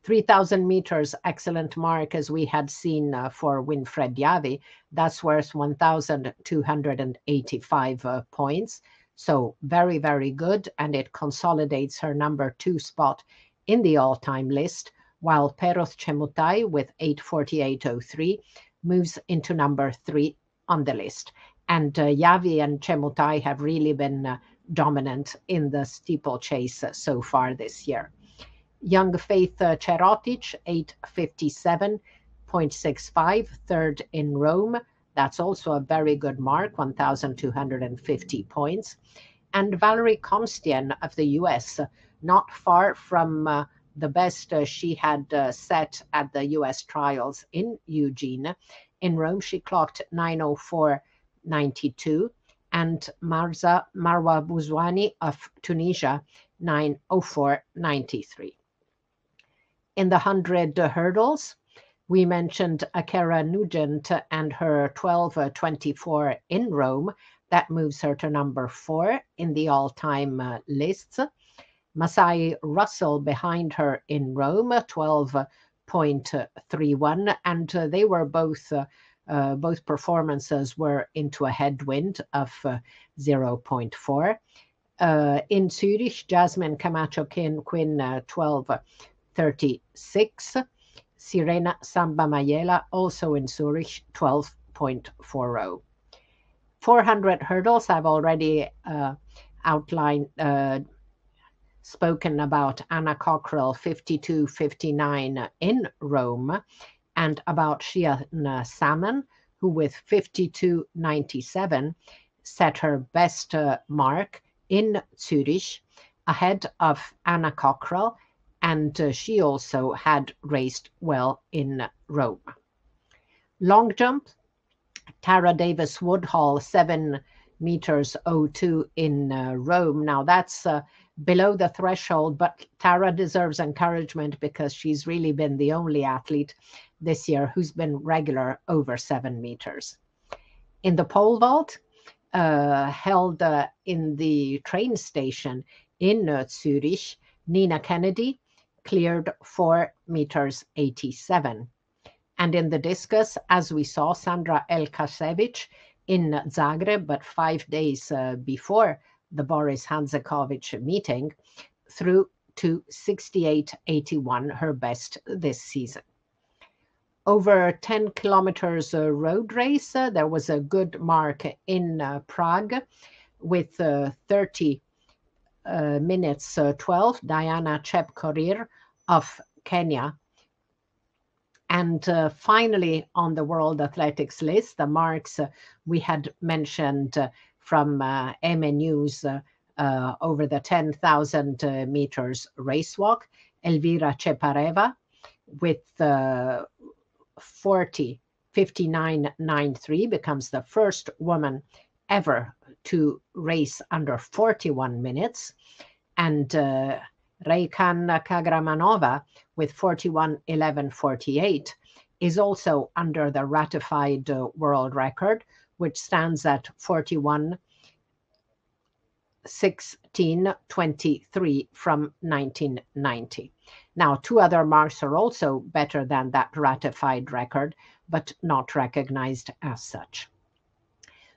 3,000 meters, excellent mark as we had seen for Winfred Yavi. That's worth 1,285 points. So very, very good. And it consolidates her number 2 spot in the all-time list, while Peroth Chemutai with 8:48.03 moves into number 3 on the list. And Yavi and Chemutai have really been dominant in the steeplechase so far this year. Young Faith Cherotic, 8:57.65, third in Rome. That's also a very good mark, 1,250 points. And Valerie Comstien of the US, not far from the best she had set at the US trials in Eugene. In Rome, she clocked 9:04.92. And Marwa Bouzouani of Tunisia, 9:04.93. In the 100 hurdles, we mentioned Akera Nugent and her 12:24 in Rome. That moves her to number 4 in the all-time lists. Masai Russell behind her in Rome, 12.31, and they were both performances were into a headwind of 0.4. In Zurich, Jasmine Camacho Quinn 12:36. Sirena Samba Mayela, also in Zurich, 12.40. 400 hurdles, I've already spoken about Anna Cockrell, 52.59 in Rome, and about Shiana Salmon, who with 52.97 set her best mark in Zurich, ahead of Anna Cockrell, and she also had raced well in Rome. Long jump, Tara Davis Woodhall, 7:02 in Rome. Now that's below the threshold, but Tara deserves encouragement because she's really been the only athlete this year who's been regular over 7 meters. In the pole vault, held in the train station in Zurich, Nina Kennedy cleared 4:87. And in the discus, as we saw, Sandra Elkasevich in Zagreb, but 5 days before the Boris Hanzekovich meeting, through to 68.81, her best this season. Over 10 kilometers road race, there was a good mark in Prague with 30 minutes 12, Diana Chepkorir of Kenya. And finally, on the World Athletics list, the marks we had mentioned from EME News over the 10,000 meters race walk, Elvira Chepareva with 40:59.93 becomes the first woman ever to race under 41 minutes. And Reikan Kagramanova with 41:11.48 is also under the ratified world record, which stands at 41 16:23 from 1990. Now, 2 other marks are also better than that ratified record, but not recognized as such.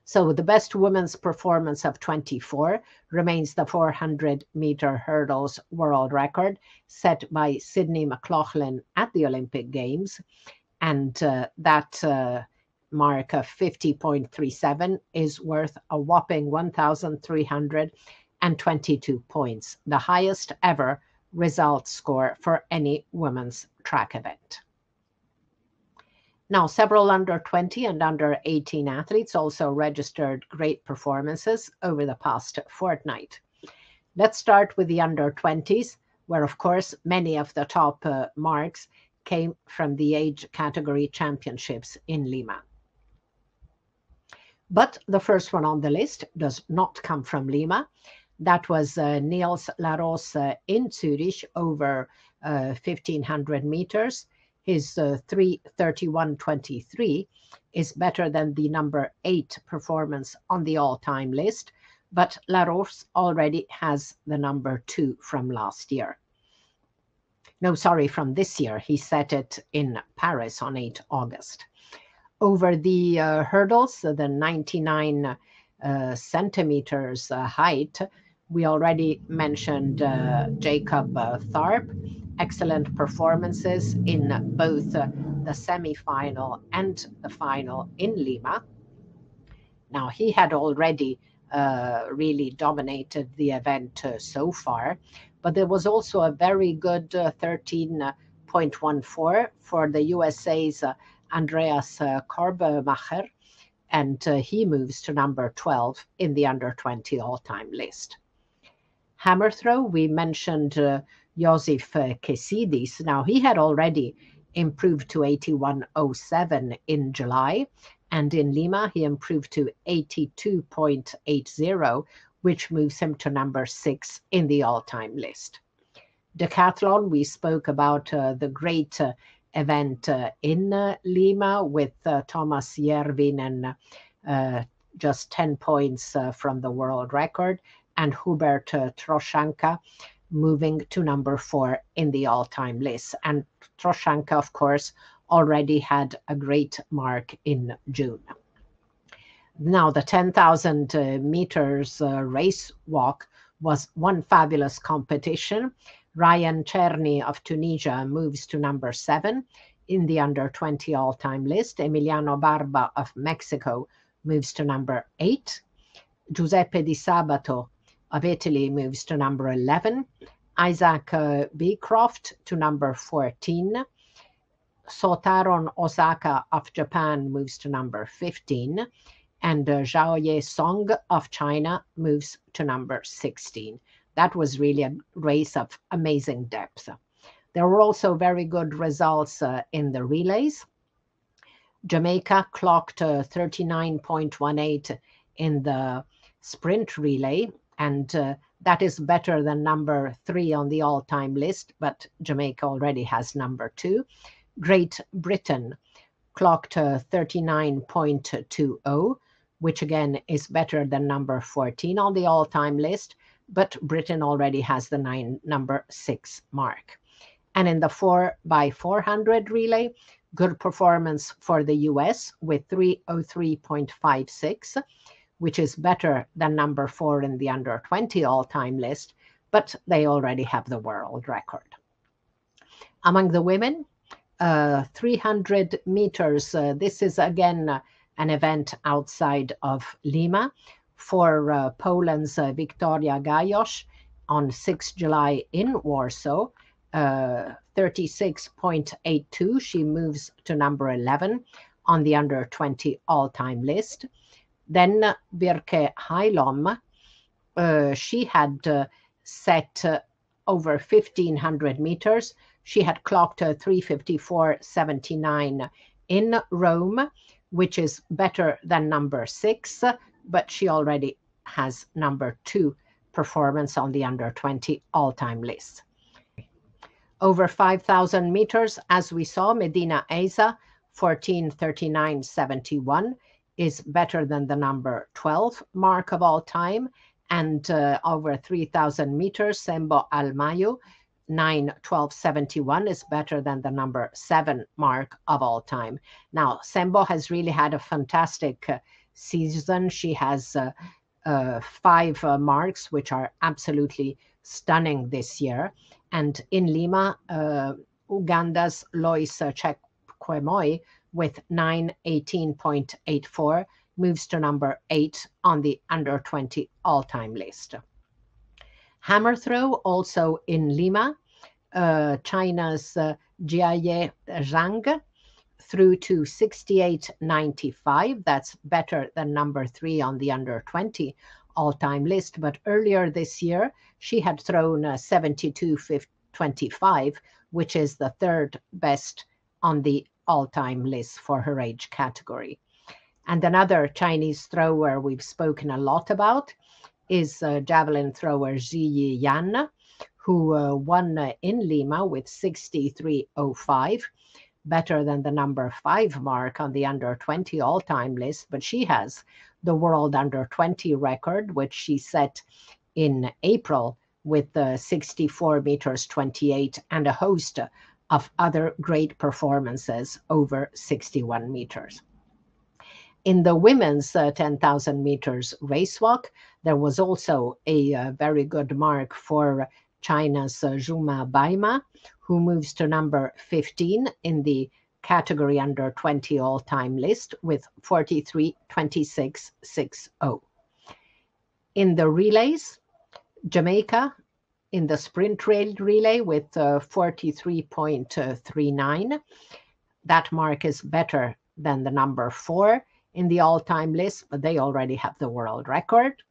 So the best women's performance of 24 remains the 400-meter hurdles world record set by Sydney McLaughlin at the Olympic Games. And that mark of 50.37 is worth a whopping 1,322 points, the highest ever result score for any women's track event. Now, several under 20 and under 18 athletes also registered great performances over the past fortnight. Let's start with the under 20s, where, of course, many of the top marks came from the age category championships in Lima. But the first one on the list does not come from Lima. That was Niels Laros in Zurich over 1,500 meters. His 3:31.23 is better than the number 8 performance on the all-time list, but Laros already has the number 2 from last year. No, sorry, from this year. He set it in Paris on 8 August. Over the hurdles, the 99 centimeters height, we already mentioned Jacob Tharp. Excellent performances in both the semi-final and the final in Lima. Now, he had already really dominated the event so far, but there was also a very good 13.14 for the USA's Andreas Korbmacher, and he moves to number 12 in the under 20 all-time list. Hammer throw, we mentioned Josef Kesidis. Now, he had already improved to 81.07 in July, and in Lima, he improved to 82.80, which moves him to number 6 in the all-time list. Decathlon, we spoke about the great event in Lima with Thomas Jervin and just 10 points from the world record, and Hubert Troszanka moving to number 4 in the all-time list. And Troszanka, of course, already had a great mark in June. Now, the 10,000 meters race walk was one fabulous competition. Ryan Cherny of Tunisia moves to number 7 in the under 20 all-time list. Emiliano Barba of Mexico moves to number 8. Giuseppe Di Sabato of Italy moves to number 11. Isaac Beecroft to number 14. Sotaron Osaka of Japan moves to number 15. And Zhaoye Song of China moves to number 16. That was really a race of amazing depth. There were also very good results in the relays. Jamaica clocked 39.18 in the sprint relay, and that is better than number 3 on the all-time list, but Jamaica already has number 2. Great Britain clocked 39.20, which again is better than number 14 on the all-time list, but Britain already has the number 6 mark. And in the 4x400 relay, good performance for the US with 3:03.56, which is better than number 4 in the under 20 all-time list, but they already have the world record. Among the women, 300 meters, this is again an event outside of Lima for Poland's Wiktoria Gajos on 6 July in Warsaw, 36.82. She moves to number 11 on the under 20 all-time list. Then Birke Heilom, she had set over 1,500 meters. She had clocked 3:54.79 in Rome, which is better than number 6, but she already has number 2 performance on the under 20 all-time list. Over 5,000 meters, as we saw, Medina Eza, 14:39.71, is better than the number 12 mark of all time, And over 3,000 meters, Sembo Almayo, 9:12:71 is better than the number 7 mark of all time. Now, Sembo has really had a fantastic season. She has 5 marks, which are absolutely stunning this year. And in Lima, Uganda's Lois Chepkemoi with 9:18.84 moves to number 8 on the under 20 all-time list. Hammer throw also in Lima, China's Jiaye Zhang through to 68.95. That's better than number 3 on the under 20 all-time list. But earlier this year, she had thrown 72.25, which is the 3rd best on the all-time list for her age category. And another Chinese thrower we've spoken a lot about is javelin thrower Zhi Yan, who won in Lima with 63.05, better than the number 5 mark on the under 20 all-time list. But she has the world under 20 record, which she set in April with 64 meters 28 and a host of other great performances over 61 meters. In the women's 10,000 meters race walk, there was also a very good mark for China's Zhuma Baima, who moves to number 15 in the category under 20 all-time list with 43.26.60. In the relays, Jamaica in the sprint rail relay with 43.39. That mark is better than the number 4 in the all-time list, but they already have the world record.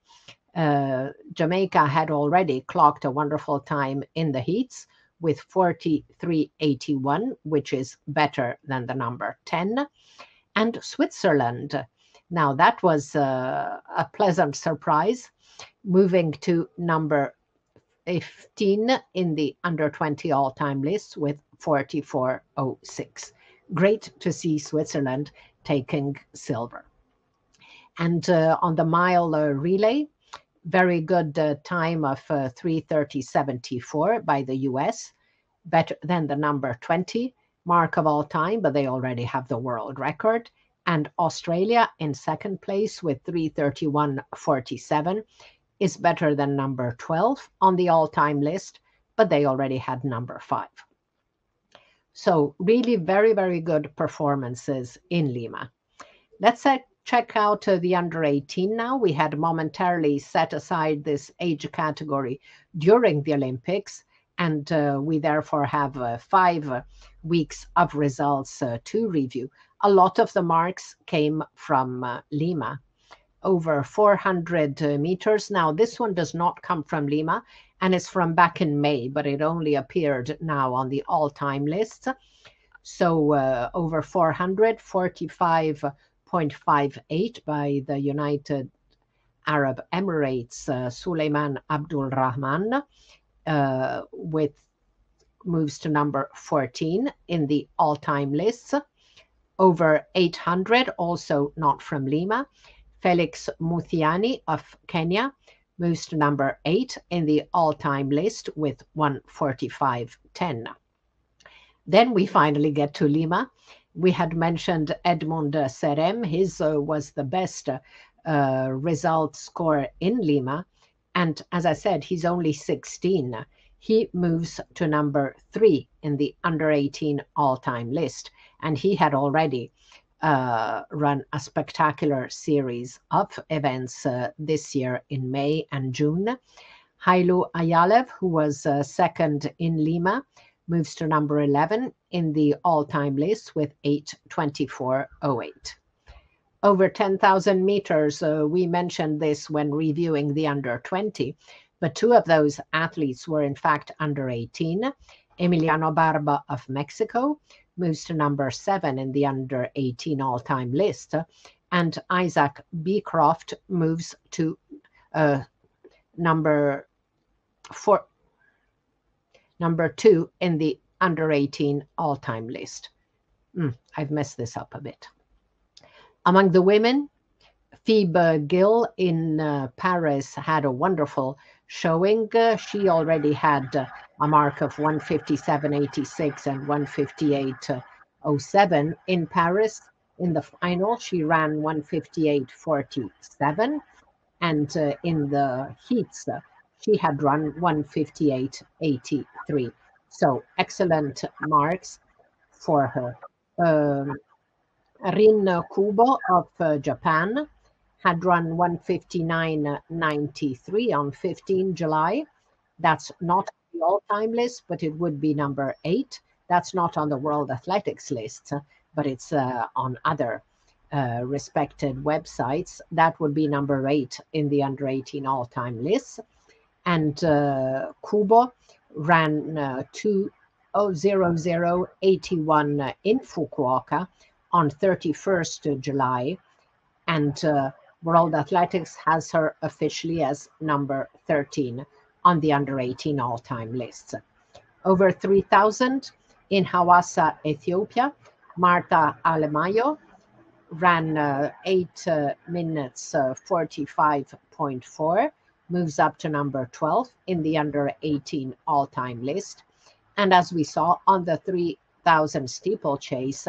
Jamaica had already clocked a wonderful time in the heats with 43.81, which is better than the number 10. And Switzerland, now that was a pleasant surprise, moving to number 15 in the under 20 all-time list with 44.06. Great to see Switzerland taking silver. And on the mile relay, very good time of 3:30.74 by the US, better than the number 20 mark of all time, but they already have the world record. And Australia in second place with 3:31.47 is better than number 12 on the all-time list, but they already had number 5. So really very, very good performances in Lima. Let's check out the under 18 now. We had momentarily set aside this age category during the Olympics, and we therefore have 5 weeks of results to review. A lot of the marks came from Lima, over 400 meters. Now, this one does not come from Lima and is from back in May, but it only appeared now on the all-time list. So over 445.58 by the United Arab Emirates, Suleiman Abdul Rahman, moves to number 14 in the all-time lists. Over 800, also not from Lima, Felix Muthiani of Kenya moves to number 8 in the all-time list with 145.10. Then we finally get to Lima. We had mentioned Edmond Serem. His was the best result score in Lima. And as I said, he's only 16. He moves to number 3 in the under 18 all-time list. And he had already run a spectacular series of events this year in May and June. Hailu Ayalev, who was second in Lima, moves to number 11 in the all-time list with 8:24.08. Over 10,000 meters, we mentioned this when reviewing the under 20, but 2 of those athletes were in fact under 18. Emiliano Barba of Mexico moves to number 7 in the under 18 all-time list, and Isaac Beecroft moves to number 2 in the under 18 all-time list. I've messed this up a bit. Among the women, Phoebe Gill in Paris had a wonderful showing. She already had a mark of 157.86 and 158.07 in Paris. In the final, she ran 158.47, and in the heats, she had run 158.83. So excellent marks for her. Rin Kubo of Japan had run 159.93 on 15 July. That's not the all-time list, but it would be number 8. That's not on the World Athletics list, but it's on other respected websites. That would be number 8 in the under 18 all-time list. And Kubo ran 2:00:81 in Fukuoka on 31st July, and World Athletics has her officially as number 13 on the under 18 all-time list. Over 3,000 in Hawassa, Ethiopia, Marta Alemayo ran 8 minutes 45.4, moves up to number 12 in the under 18 all-time list. And as we saw on the 3,000 steeplechase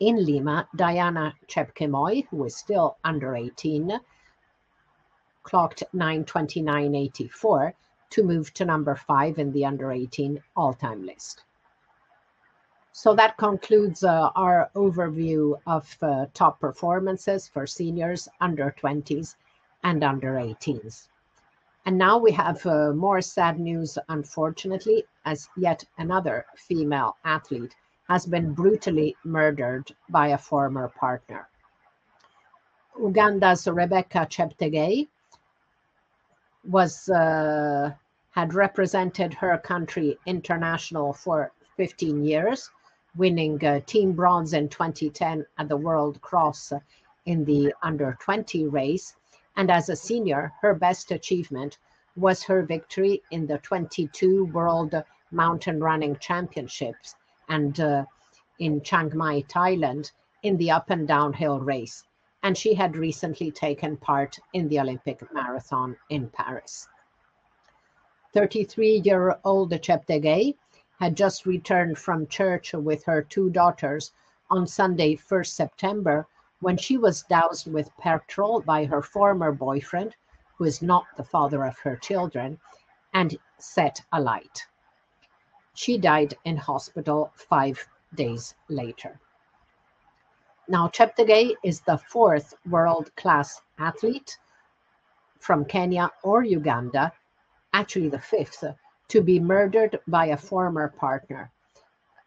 in Lima, Diana Chepkemoi, who is still under 18, clocked 9:29.84 to move to number 5 in the under 18 all-time list. So that concludes our overview of top performances for seniors, under 20s, and under 18s. And now we have more sad news, unfortunately, as yet another female athlete has been brutally murdered by a former partner. Uganda's Rebecca Cheptegei had represented her country international for 15 years, winning team bronze in 2010 at the World Cross in the under 20 race. And as a senior, her best achievement was her victory in the 22 World Mountain Running Championships and in Chiang Mai, Thailand, in the up and downhill race. And she had recently taken part in the Olympic marathon in Paris. 33-year-old Cheptegei had just returned from church with her 2 daughters on Sunday, 1st September, when she was doused with petrol by her former boyfriend, who is not the father of her children, and set alight. She died in hospital 5 days later. Now, Cheptegei is the 4th world-class athlete from Kenya or Uganda, actually the 5th, to be murdered by a former partner,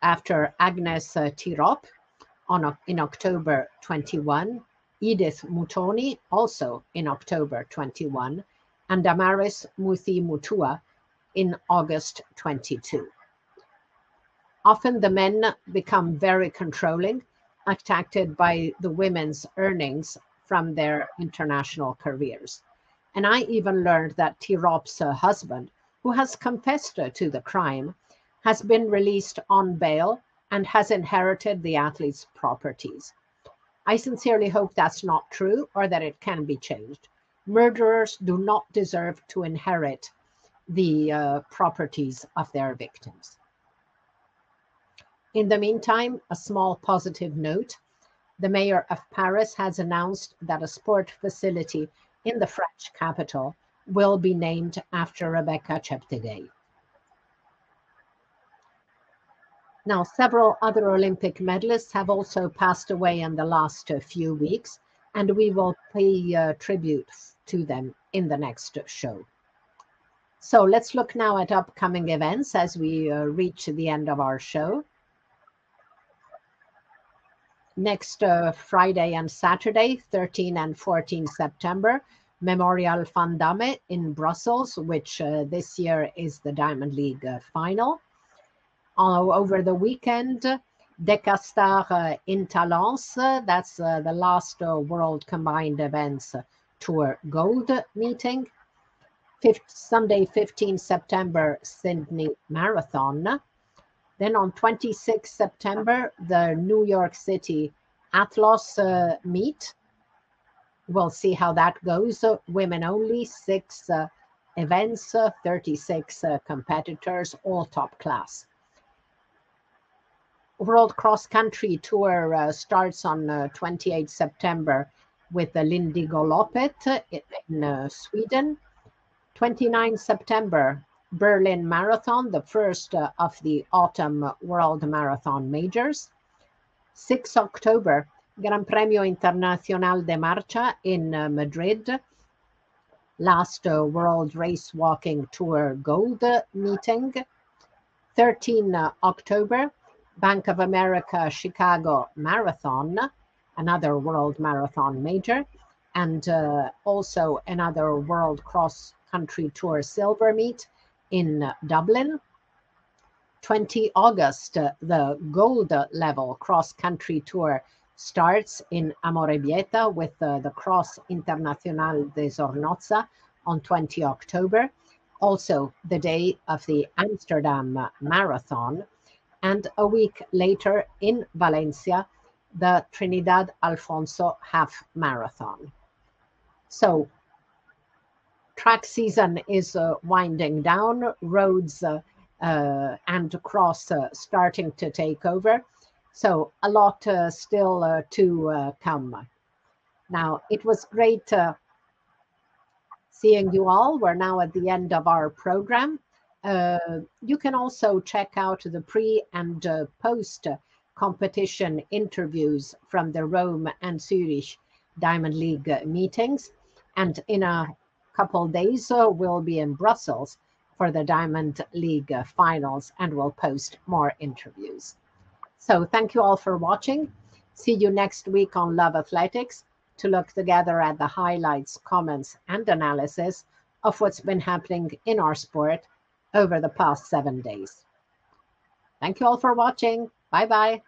after Agnes Tirop in October 21, Edith Mutoni also in October 21, and Damaris Muthi Mutua in August 22. Often the men become very controlling, attracted by the women's earnings from their international careers. And I even learned that Tirop's husband, who has confessed to the crime, has been released on bail and has inherited the athlete's properties. I sincerely hope that's not true or that it can be changed. Murderers do not deserve to inherit the properties of their victims. In the meantime, a small positive note. The mayor of Paris has announced that a sport facility in the French capital will be named after Rebecca Cheptegei. Now, several other Olympic medalists have also passed away in the last few weeks, and we will pay tribute to them in the next show. So let's look now at upcoming events as we reach the end of our show. Next Friday and Saturday, 13 and 14 September, Memorial Van Damme in Brussels, which this year is the Diamond League final. Over the weekend, Decastar in Talence, that's the last World Combined Events Tour Gold meeting. Sunday, 15 September, Sydney Marathon. Then on 26 September, the New York City Athlos meet we'll see how that goes. Women only, 6 events, 36 competitors, all top class. World Cross Country Tour starts on 28 September with the Lindigoloppet in Sweden. 29 September, Berlin Marathon, the first of the autumn World Marathon Majors. 6 October, Gran Premio Internacional de Marcha in Madrid, last World Race Walking Tour Gold meeting. 13 October, Bank of America Chicago Marathon, another World Marathon Major, and also another World Cross Country Tour Silver Meet in Dublin. 20 August, the gold level cross country tour starts in Amorebieta with the Cross Internacional de Zornoza on 20 October, also the day of the Amsterdam Marathon, and a week later in Valencia, the Trinidad Alfonso Half Marathon. So, track season is winding down, roads and cross starting to take over. So a lot still to come. Now, it was great seeing you all. We're now at the end of our program. You can also check out the pre and post competition interviews from the Rome and Zurich Diamond League meetings. And in a couple days, we'll be in Brussels for the Diamond League finals, and we'll post more interviews. So thank you all for watching. See you next week on Love Athletics to look together at the highlights, comments, and analysis of what's been happening in our sport over the past 7 days. Thank you all for watching. Bye-bye.